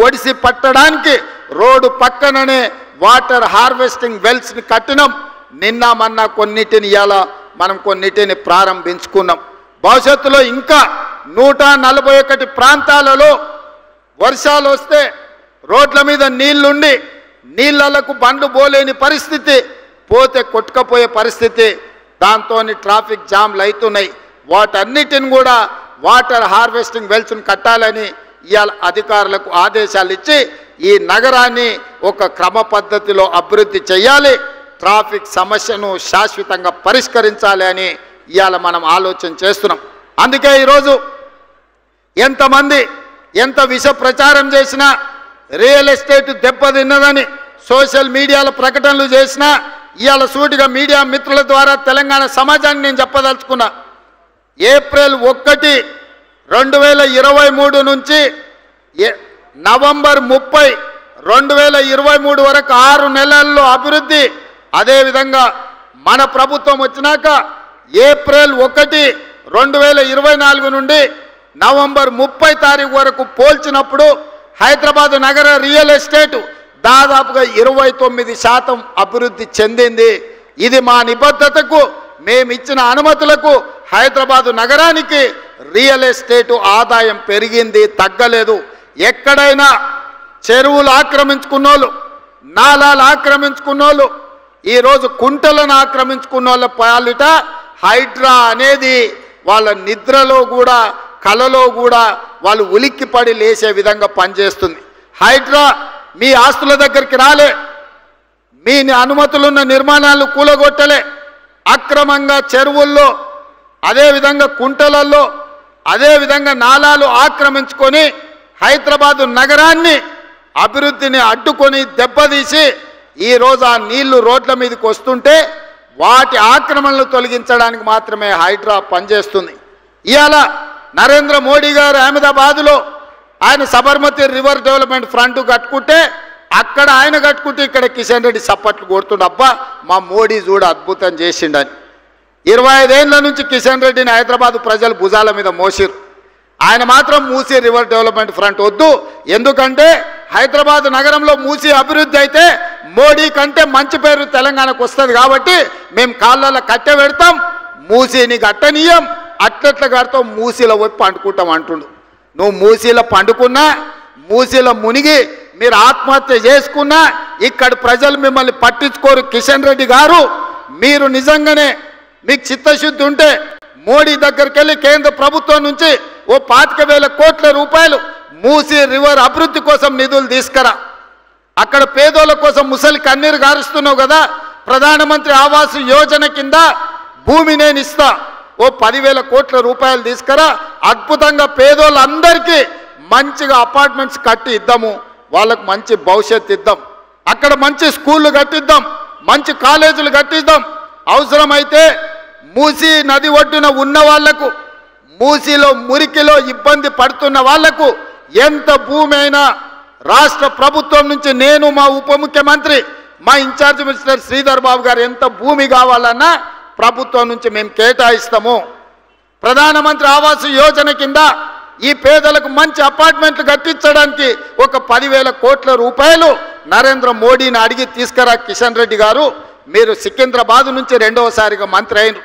ఒడిసి పట్టడానికి road పక్కననే water harvesting wells ని కట్టినాం. నిన్న మొన్న కొన్నిటిని ఇలా మనం కొన్నిటిని ప్రారంభించుకున్నాం. భవిష్యత్తులో ఇంకా 141 ప్రాంతాలలో వర్షాలు వస్తే రోడ్ల మీద నీళ్లుండి నీళ్లకు బండ్లు పోలేని పరిస్థితి, పోతే కొట్టుకపోయే పరిస్థితి, దాంతో ట్రాఫిక్ జామ్లు అవుతున్నాయి. వాటన్నిటిని కూడా వాటర్ హార్వెస్టింగ్ వెల్స్ని కట్టాలని ఇవాళ అధికారులకు ఆదేశాలు ఇచ్చి ఈ నగరాన్ని ఒక క్రమ పద్ధతిలో అభివృద్ధి చేయాలి, ట్రాఫిక్ సమస్యను శాశ్వతంగా పరిష్కరించాలి అని ఇవాళ మనం ఆలోచన చేస్తున్నాం. అందుకే ఈరోజు ఎంతమంది ఎంత విష ప్రచారం చేసినా, రియల్ ఎస్టేట్ దెబ్బతిన్నదని సోషల్ మీడియాలో ప్రకటనలు చేసినా, ఇవాళ సూటిగా మీడియా మిత్రుల ద్వారా తెలంగాణ సమాజాన్ని నేను చెప్పదలుచుకున్నా. ఏప్రిల్ 1, 2023 నుంచి నవంబర్ 30, 2023 వరకు 6 నెలల్లో అభివృద్ధి. అదేవిధంగా మన ప్రభుత్వం వచ్చినాక ఏప్రిల్ 1, 2024 నుండి నవంబర్ 30 తారీఖు వరకు పోల్చినప్పుడు హైదరాబాద్ నగర రియల్ ఎస్టేట్ దాదాపుగా 29% అభివృద్ధి చెందింది. ఇది మా నిబద్ధతకు, మేమిచ్చిన అనుమతులకు హైదరాబాదు నగరానికి రియల్ ఎస్టేట్ ఆదాయం పెరిగింది, తగ్గలేదు. ఎక్కడైనా చెరువులు ఆక్రమించుకున్నోళ్ళు, నాలాలు ఆక్రమించుకున్నోళ్ళు, ఈరోజు కుంటలను ఆక్రమించుకున్నోళ్ళ పాలిట హైడ్రా అనేది వాళ్ళ నిద్రలో కూడా కలలో కూడా వాళ్ళు ఉలిక్కిపడి లేచే విధంగా పనిచేస్తుంది. హైడ్రా మీ ఆస్తుల దగ్గరికి రాలే, మీ అనుమతులున్న నిర్మాణాలు కూలగొట్టలే, అక్రమంగా చెరువుల్లో అదేవిధంగా కుంటలలో అదేవిధంగా నాలాలు ఆక్రమించుకొని హైదరాబాదు నగరాన్ని అభివృద్ధిని అడ్డుకొని దెబ్బతీసి ఈరోజు ఆ నీళ్లు రోడ్ల మీదకి వస్తుంటే వాటి ఆక్రమణలు తొలగించడానికి మాత్రమే హైడ్రా పనిచేస్తుంది. ఇవాళ నరేంద్ర మోడీ గారు అహ్మదాబాద్లో ఆయన సబర్మతి రివర్ డెవలప్మెంట్ ఫ్రంట్ కట్టుకుంటే అక్కడ ఆయన కట్టుకుంటే ఇక్కడ కిషన్ రెడ్డి సప్పట్లు కొడుతుండ, అబ్బా మా మోడీ చూడ అద్భుతం చేసిండని. 25 ఏళ్ల నుంచి కిషన్ రెడ్డిని హైదరాబాద్ ప్రజలు భుజాల మీద మోసిరు. ఆయన మాత్రం మూసీ రివర్ డెవలప్మెంట్ ఫ్రంట్ వద్దు, ఎందుకంటే హైదరాబాద్ నగరంలో మూసీ అభివృద్ధి అయితే మోడీ కంటే మంచి పేరు తెలంగాణకు వస్తుంది కాబట్టి మేము కాళ్ళలో కట్టె పెడతాం, మూసీని కట్టనీయం, అట్లట్ల కడతాం, మూసీలో పోయి పండుకుంటాం అంటుండు. నువ్వు మూసీలో పండుకున్నా, మూసీలో మునిగి మీరు ఆత్మహత్య చేసుకున్నా ఇక్కడ ప్రజలు మిమ్మల్ని పట్టించుకోరు. కిషన్ రెడ్డి గారు, మీరు నిజంగానే మీకు చిత్తశుద్ధి ఉంటే మోడీ దగ్గరికి వెళ్ళి కేంద్ర ప్రభుత్వం నుంచి ఓ 25,000 కోట్ల రూపాయలు మూసీ రివర్ అభివృద్ధి కోసం నిధులు తీసుకురా. అక్కడ పేదోళ్ళ కోసం ముసలి కన్నీరు గారుస్తున్నావు కదా, ప్రధానమంత్రి ఆవాస్ యోజన కింద భూమి నేను ఇస్తా, ఓ 10,000 కోట్ల రూపాయలు తీసుకురా, అద్భుతంగా పేదోళ్ళందరికీ మంచిగా అపార్ట్మెంట్స్ కట్టి ఇద్దాము, వాళ్ళకు మంచి భవిష్యత్తు ఇద్దాం, అక్కడ మంచి స్కూళ్ళు కట్టిద్దాం, మంచి కాలేజీలు కట్టిద్దాం. అవసరమైతే మూసీ నది ఒడ్డున ఉన్న వాళ్లకు, మూసీలో మురికిలో ఇబ్బంది పడుతున్న వాళ్లకు ఎంత భూమి అయినా రాష్ట్ర ప్రభుత్వం నుంచి నేను, మా ఉప ముఖ్యమంత్రి, మా ఇన్ఛార్జ్ మినిస్టర్ శ్రీధర్ బాబు గారు ఎంత భూమి కావాలన్నా ప్రభుత్వం నుంచి మేము కేటాయిస్తాము. ప్రధానమంత్రి ఆవాస్ యోజన కింద ఈ పేదలకు మంచి అపార్ట్మెంట్లు కట్టించడానికి ఒక 10,000 కోట్ల రూపాయలు నరేంద్ర మోడీని అడిగి తీసుకురా కిషన్ రెడ్డి గారు. మీరు సికింద్రాబాద్ నుంచి 2వసారిగా మంత్రి అయినారు.